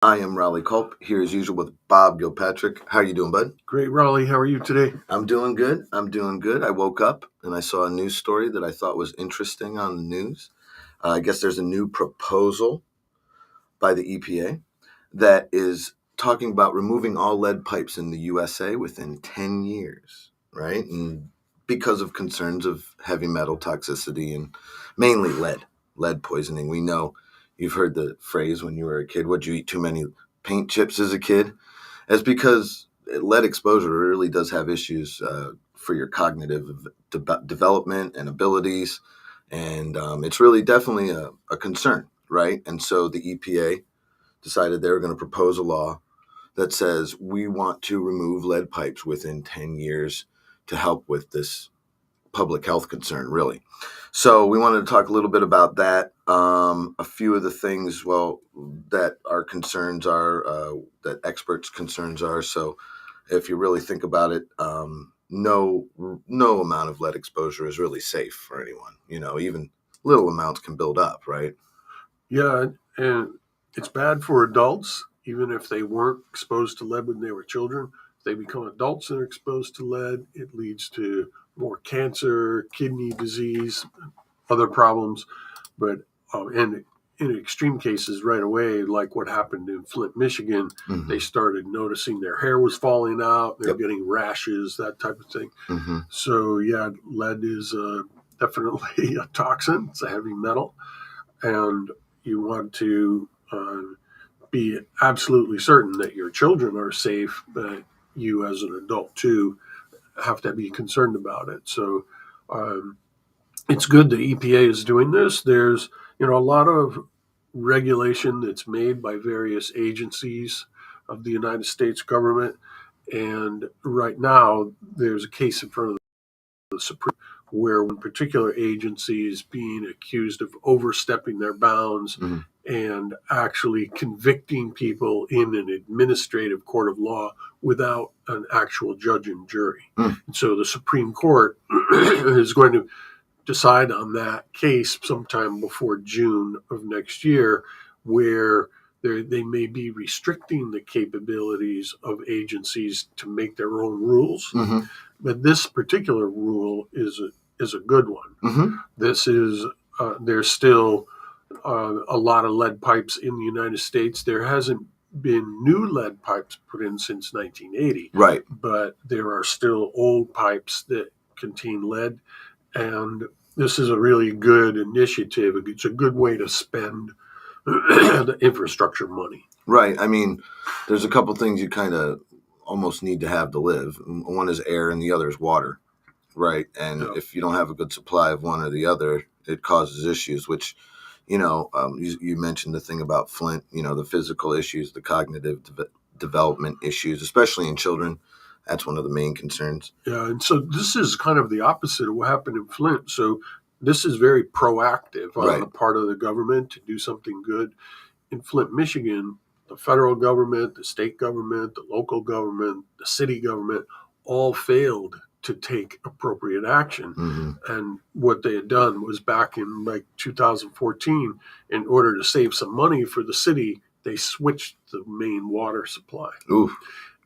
I am Raleigh Culp, here as usual with Bob Gilpatrick. How are you doing, bud? Great, Raleigh. How are you today? I'm doing good. I woke up and I saw a news story that I thought was interesting on the news. I guess there's a new proposal by the EPA that is talking about removing all lead pipes in the USA within 10 years, right? And because of concerns of heavy metal toxicity and mainly lead poisoning. We know you've heard the phrase when you were a kid, would you eat too many paint chips as a kid? That's because lead exposure really does have issues for your cognitive development and abilities. And it's really definitely a concern, right? And so the EPA decided they were going to propose a law that says we want to remove lead pipes within 10 years to help with this public health concern, really. So we wanted to talk a little bit about that. A few of the things, that our concerns are, that experts' concerns are. So if you really think about it, no amount of lead exposure is really safe for anyone. Even little amounts can build up, right? Yeah, and it's bad for adults, even if they weren't exposed to lead when they were children. If they become adults and are exposed to lead, it leads to more cancer, kidney disease, other problems. But and in extreme cases, right away, like what happened in Flint, Michigan, they started noticing their hair was falling out, they're getting rashes, that type of thing. So yeah, lead is definitely a toxin. It's a heavy metal, and you want to be absolutely certain that your children are safe, but you as an adult too have to be concerned about it. So um, it's good the EPA is doing this. There's a lot of regulation that's made by various agencies of the United States government, and right now there's a case in front of the Supreme where one particular agency is being accused of overstepping their bounds and actually convicting people in an administrative court of law without an actual judge and jury. And so the Supreme Court is going to decide on that case sometime before June of next year, where they may be restricting the capabilities of agencies to make their own rules. But this particular rule is a good one. This is there's still a lot of lead pipes in the United States. There hasn't been new lead pipes put in since 1980, Right. but there are still old pipes that contain lead, and this is a really good initiative. It's a good way to spend the infrastructure money. Right. I mean, there's a couple things you kind of almost need to have to live. One is air and the other is water, right? And if you don't have a good supply of one or the other, it causes issues, which, you mentioned the thing about Flint, the physical issues, the cognitive development issues, especially in children. That's one of the main concerns. Yeah, and so this is kind of the opposite of what happened in Flint. So this is very proactive on the part of the government to do something good. In Flint, Michigan, the federal government, the state government, the local government, the city government all failed to take appropriate action. And what they had done was back in like 2014, in order to save some money for the city, they switched the main water supply. Oof.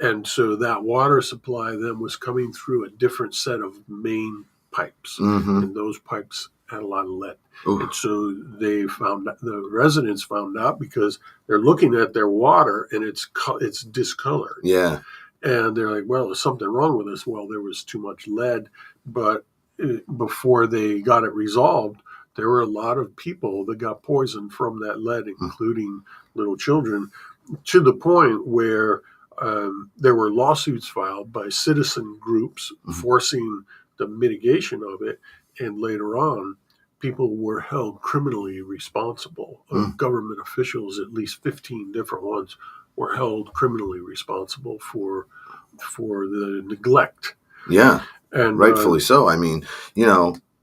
And so that water supply then was coming through a different set of main pipes. And those pipes had a lot of lead. Oof. And so the residents found out because they're looking at their water and it's discolored. Yeah. And they're like, well, there's something wrong with this. Well, there was too much lead. But before they got it resolved, there were a lot of people that got poisoned from that lead, including little children, to the point where there were lawsuits filed by citizen groups forcing the mitigation of it. And later on, people were held criminally responsible. Government officials, at least 15 different ones, were held criminally responsible for the neglect. Yeah, and rightfully so. I mean,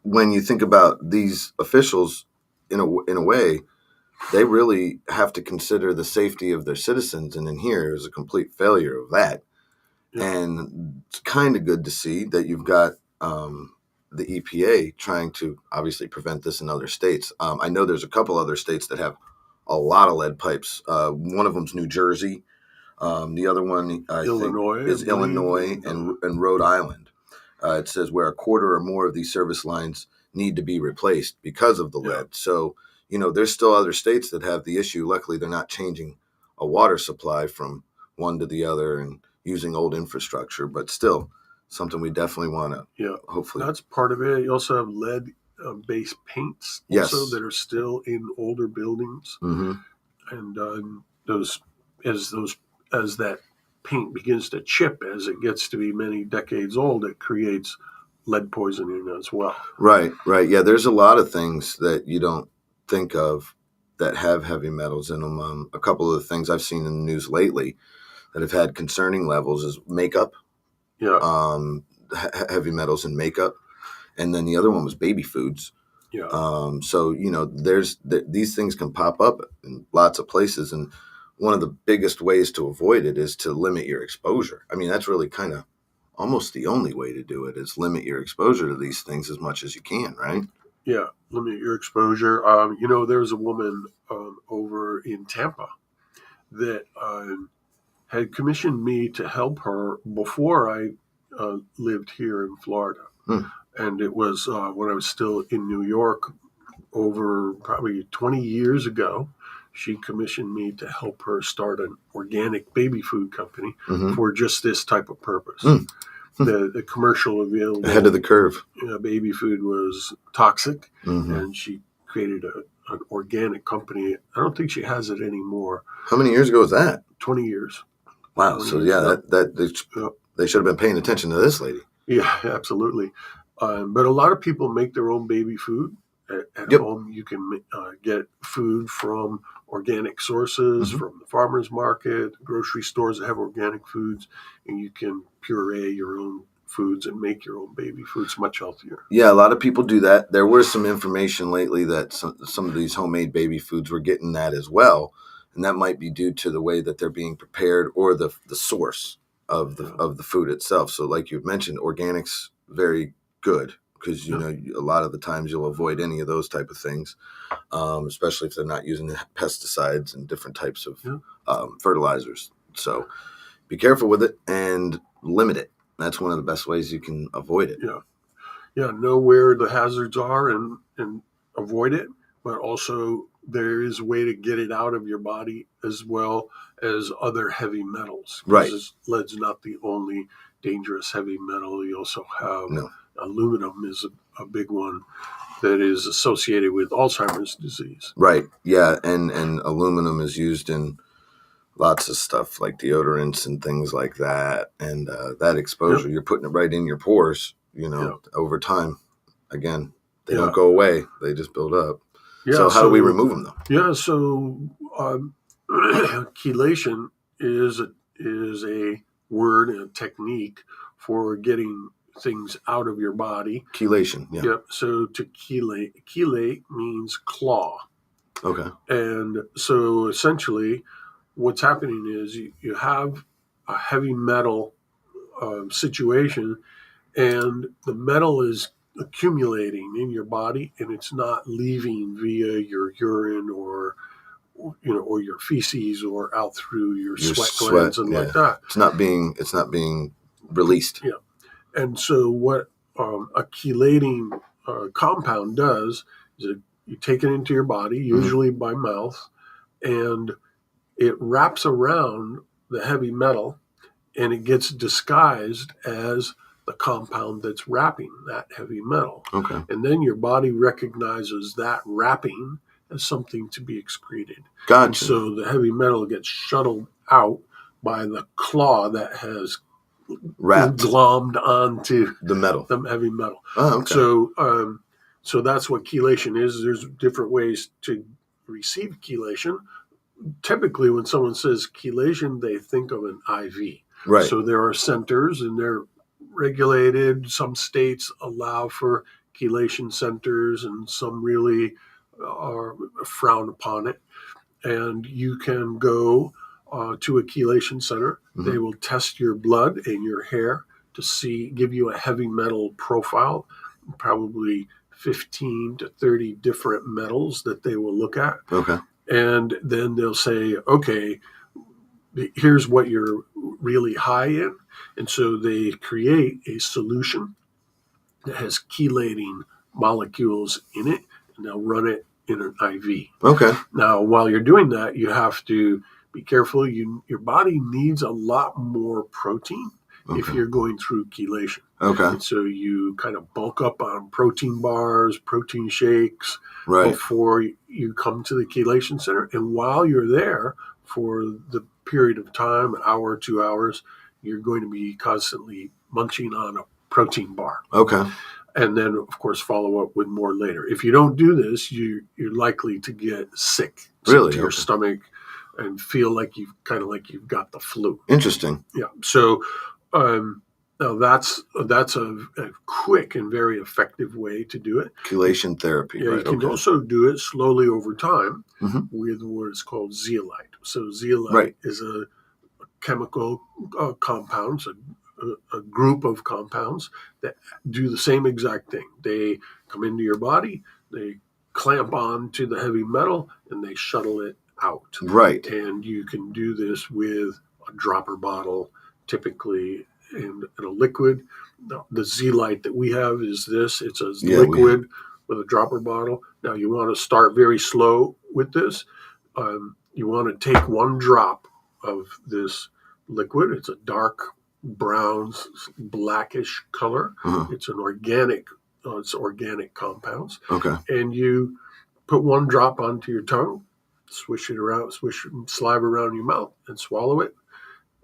when you think about these officials, in a way, they really have to consider the safety of their citizens, and in here is a complete failure of that. Yeah. And it's kind of good to see that you've got the EPA trying to obviously prevent this in other states. I know there's a couple other states that have a lot of lead pipes. One of them's New Jersey. The other one, I think, Illinois, I is believe, Illinois and Rhode Island. It says where a quarter or more of these service lines need to be replaced because of the yeah, lead. So, there's still other states that have the issue. Luckily, they're not changing a water supply from one to the other and using old infrastructure, but still something we definitely want to yeah. hopefully. That's part of it. You also have lead-based paints Yes. also that are still in older buildings, Mm-hmm. and those as that paint begins to chip as it gets to be many decades old, it creates lead poisoning as well. Right. Yeah, there's a lot of things that you don't think of that have heavy metals in them. A couple of the things I've seen in the news lately that have had concerning levels is makeup, Yeah, heavy metals in makeup, and then the other one was baby foods. yeah, So these things can pop up in lots of places, and one of the biggest ways to avoid it is to limit your exposure. I mean, that's really kind of almost the only way to do it is limit your exposure to these things as much as you can, right? yeah. Limit your exposure. There's a woman over in Tampa that had commissioned me to help her before I lived here in Florida. Hmm. And it was when I was still in New York over probably 20 years ago. She commissioned me to help her start an organic baby food company Mm-hmm. for just this type of purpose. Mm-hmm. The commercial available Ahead of the curve. Baby food was toxic, Mm-hmm. and she created an organic company. I don't think she has it anymore. How many years ago was that? 20 years. Wow. 20 So years yeah, ago. they should have been paying attention to this lady. Yeah, absolutely. But a lot of people make their own baby food at Yep. home. You can get food from organic sources, Mm-hmm. from the farmer's market, grocery stores that have organic foods, and you can puree your own foods and make your own baby foods much healthier. Yeah, a lot of people do that. There was some information lately that some of these homemade baby foods were getting that as well, and that might be due to the way that they're being prepared or the source of the food itself. So, like you've mentioned, organics very good because a lot of the times you'll avoid any of those type of things, especially if they're not using pesticides and different types of fertilizers. So, be careful with it and limit it. That's one of the best ways you can avoid it. Yeah, know where the hazards are and avoid it, but also there is a way to get it out of your body as well as other heavy metals. Right. Lead's not the only dangerous heavy metal. You also have No. aluminum is a big one that is associated with Alzheimer's disease. Right. Yeah, and aluminum is used in lots of stuff like deodorants and things like that. And that exposure, you're putting it right in your pores, over time. Again, they don't go away. They just build up. Yeah, so how do we remove them, though? Yeah, so chelation is a word and a technique for getting things out of your body. Chelation, yeah. Yep, so to chelate means claw. Okay. And so essentially what's happening is you have a heavy metal situation, and the metal is accumulating in your body, and it's not leaving via your urine or your feces or out through your sweat glands and like that. It's not being released. Yeah, and so what a chelating compound does is you take it into your body, usually by mouth, and it wraps around the heavy metal, and it gets disguised as the compound that's wrapping that heavy metal. Okay. And then your body recognizes that wrapping as something to be excreted. Gotcha. And so the heavy metal gets shuttled out by the claw that has glommed onto the metal, the heavy metal. Oh, okay. So that's what chelation is. There's different ways to receive chelation. Typically, when someone says chelation, they think of an IV. Right. So there are centers, and they're regulated. Some states allow for chelation centers, and some really frown upon it. And you can go to a chelation center. Mm-hmm. They will test your blood and your hair to give you a heavy metal profile, probably 15 to 30 different metals that they will look at. Okay. And then they'll say, okay, here's what you're really high in. And so they create a solution that has chelating molecules in it, and they'll run it in an IV. Okay. Now, while you're doing that, you have to be careful. Your body needs a lot more protein if you're going through chelation. Okay. And so you kind of bulk up on protein bars, protein shakes Right. before you come to the chelation center. And while you're there for the period of time, an hour, 2 hours, you're going to be constantly munching on a protein bar. Okay. And then, of course, follow up with more later. If you don't do this, you're likely to get sick Really? to your stomach and feel like you've got the flu. Interesting. Yeah. So now that's a quick and very effective way to do it. Chelation therapy. Yeah, right. You can also do it slowly over time with what is called zeolite. So zeolite is a chemical compounds, a group of compounds that do the same exact thing. They come into your body, they clamp on to the heavy metal, and they shuttle it out. Right. And you can do this with a dropper bottle, typically in a liquid. The Zeolite that we have is this. It's a liquid with a dropper bottle. Now, you want to start very slow with this. You want to take one drop of this liquid. It's a dark brown, blackish color. It's an organic. It's organic compounds. Okay. And you put one drop onto your tongue, swish it around, swish saliva around your mouth, and swallow it.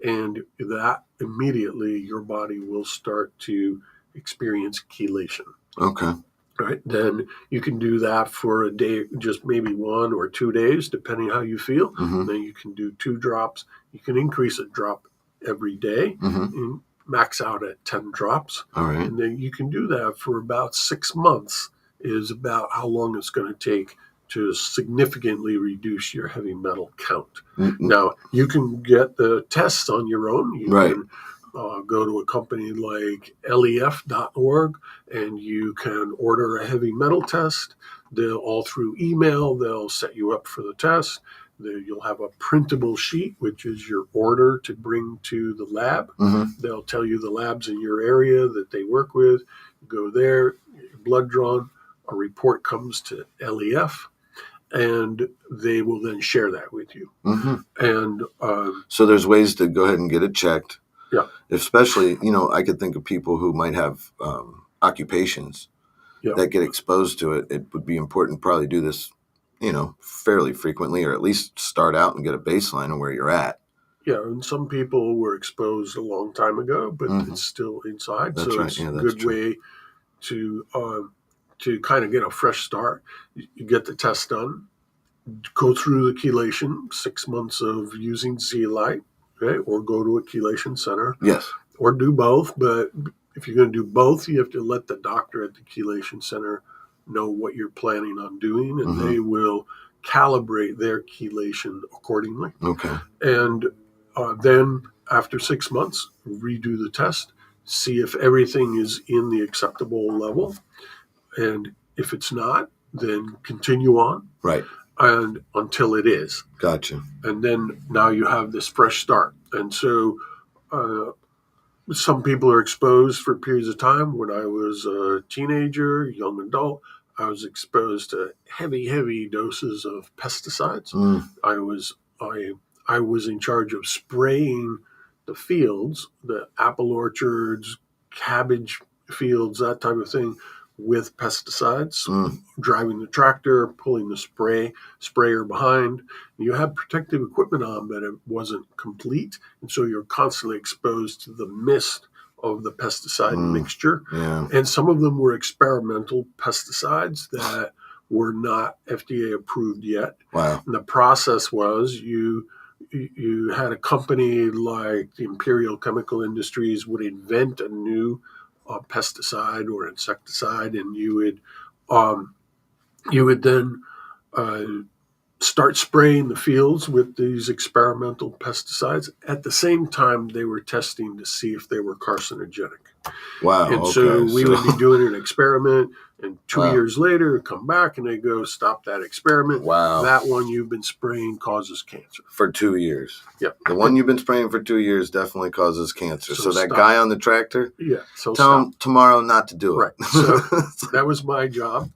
And that immediately your body will start to experience chelation. Okay. Right. Then you can do that for a day, just maybe 1 or 2 days, depending how you feel. Then you can do 2 drops. You can increase a drop every day and max out at 10 drops. All right. And then you can do that for about 6 months is about how long it's going to take to significantly reduce your heavy metal count. Now, you can get the tests on your own. You can go to a company like lef.org and you can order a heavy metal test. They'll all through email, they'll set you up for the test. You'll have a printable sheet, which is your order to bring to the lab. They'll tell you the labs in your area that they work with. You go there, your blood drawn, a report comes to LEF, and they will then share that with you. And so there's ways to go ahead and get it checked. Yeah. Especially, I could think of people who might have occupations that get exposed to it. It would be important to probably do this, fairly frequently, or at least start out and get a baseline of where you're at. Yeah, and some people were exposed a long time ago, but it's still inside. That's so right. It's Yeah, a that's good true. way to kind of get a fresh start. You get the test done, go through the chelation, 6 months of using Zeolite, okay, or go to a chelation center. Yes. Or do both. But if you're going to do both, you have to let the doctor at the chelation center know what you're planning on doing, and they will calibrate their chelation accordingly. Okay. And then after 6 months, redo the test, see if everything is in the acceptable level. And if it's not, then continue on. Right. And until it is. Gotcha. And then now you have this fresh start. And so some people are exposed for periods of time. When I was a teenager, young adult, I was exposed to heavy doses of pesticides. I was in charge of spraying the fields, the apple orchards, cabbage fields, that type of thing, with pesticides, driving the tractor, pulling the sprayer behind. You had protective equipment on, but it wasn't complete. And so you're constantly exposed to the mist of the pesticide mixture. Yeah. And some of them were experimental pesticides that were not FDA approved yet. Wow. And the process was you had a company like the Imperial Chemical Industries would invent a new pesticide or insecticide, and you would then start spraying the fields with these experimental pesticides. At the same time, they were testing to see if they were carcinogenic. Wow. And Okay. so we would be doing an experiment, and 2 years later, come back and they go, stop that experiment. Wow. That one you've been spraying causes cancer. For 2 years. Yep. The one you've been spraying for 2 years definitely causes cancer. So that stop. guy on the tractor, so tell him tomorrow not to do it. Right. So that was my job.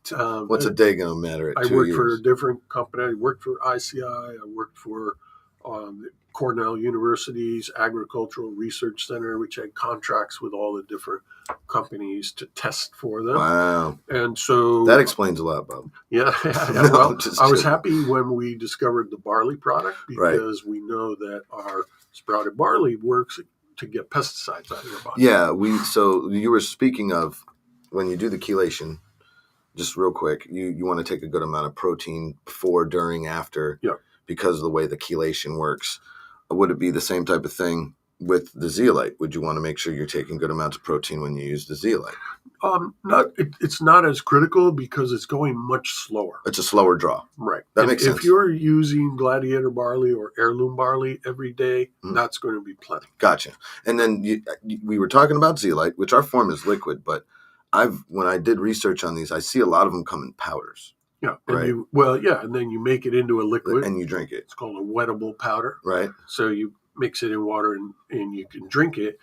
What's a day going to matter at 2 years? I worked for a different company. I worked for ICI. I worked for Cornell University's Agricultural Research Center, which had contracts with all the different companies to test for them. Wow. And so that explains a lot, Bob. Yeah. No, well, I was happy when we discovered the barley product, because we know that our sprouted barley works to get pesticides out of your body. Yeah. So you were speaking of when you do the chelation, just real quick, you want to take a good amount of protein before, during, after, because of the way the chelation works. Would it be the same type of thing with the zeolite? Would you want to make sure you're taking good amounts of protein when you use the zeolite? It's not as critical because it's going much slower. It's a slower draw. Right. That makes sense. If you're using gladiator barley or heirloom barley every day, that's going to be plenty. Gotcha. And then we were talking about zeolite, which our form is liquid, but when I did research on these, I see a lot of them come in powders. Yeah. And then you make it into a liquid. And you drink it. It's called a wettable powder. Right. So you mix it in water and you can drink it.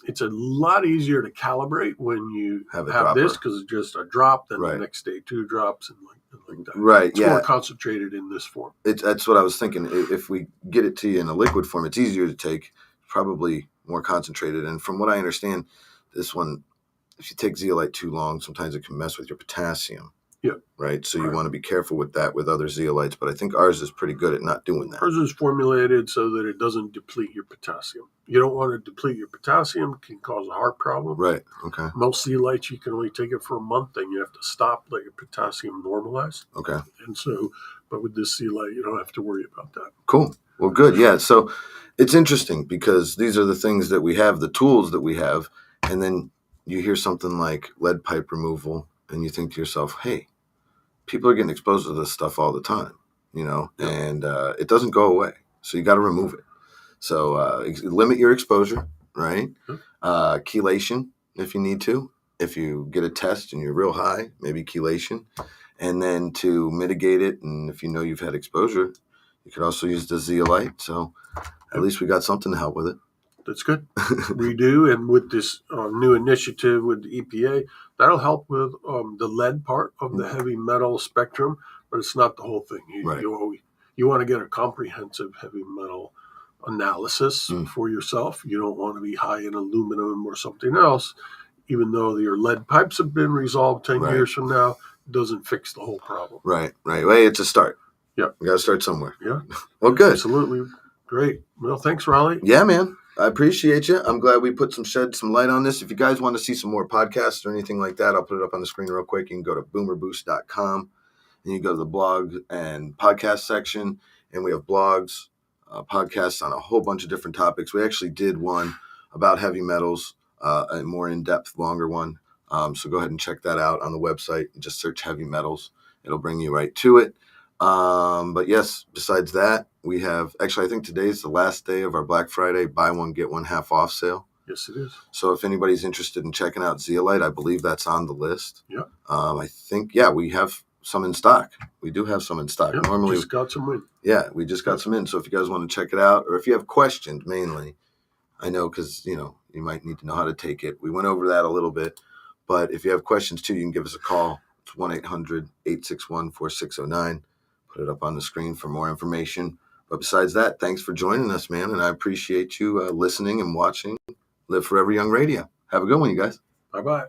It's a lot easier to calibrate when you have this, because it's just a drop, then the next day 2 drops, and like that. Right. It's more concentrated in this form. That's what I was thinking. If we get it to you in a liquid form, it's easier to take, probably more concentrated. And from what I understand, this one, if you take zeolite too long, sometimes it can mess with your potassium. Yeah. Right. So you want to be careful with that with other zeolites, but I think ours is pretty good at not doing that. Ours is formulated so that it doesn't deplete your potassium. You don't want to deplete your potassium; it can cause a heart problem. Right. Okay. Most zeolites, you can only take it for a month, then you have to stop, let your potassium normalize. Okay. And so, but with this zeolite, you don't have to worry about that. Cool. Well, good. Yeah. So it's interesting because these are the things that we have, the tools that we have, and then you hear something like lead pipe removal, and you think to yourself, hey, people are getting exposed to this stuff all the time, and it doesn't go away. So you got to remove it. So limit your exposure, right? Chelation if you need to. If you get a test and you're real high, maybe chelation. And then to mitigate it, and if you know you've had exposure, you could also use the zeolite. So at least we got something to help with it. That's good. We do. And with this new initiative with the EPA, that'll help with the lead part of the heavy metal spectrum, but it's not the whole thing. You want to get a comprehensive heavy metal analysis for yourself. You don't want to be high in aluminum or something else, even though your lead pipes have been resolved 10 years from now. It doesn't fix the whole problem. Right. Hey, it's a start. Yeah. We got to start somewhere. Yeah. Well, good. Absolutely. Great. Well, thanks, Raleigh. Yeah, man. I appreciate you. I'm glad we shed some light on this. If you guys want to see some more podcasts or anything like that, I'll put it up on the screen real quick. You can go to boomerboost.com and you go to the blog and podcast section, and we have blogs, podcasts on a whole bunch of different topics. We actually did one about heavy metals, a more in-depth, longer one. So go ahead and check that out on the website. Just search heavy metals. It'll bring you right to it. But yes, besides that, we have, actually, I think today's the last day of our Black Friday buy one, get one half off sale. Yes, it is. So if anybody's interested in checking out zeolite, I believe that's on the list. Yeah. I think, we have some in stock. We do have some in stock. Yeah, Normally, just got some in. Yeah, we just got some in. So if you guys want to check it out, or if you have questions, mainly, I know because, you might need to know how to take it. We went over that a little bit. But if you have questions, too, you can give us a call. It's 1-800-861-4609. Put it up on the screen for more information. But besides that, thanks for joining us, man. And I appreciate you listening and watching Live Forever Young Radio. Have a good one, you guys. Bye-bye.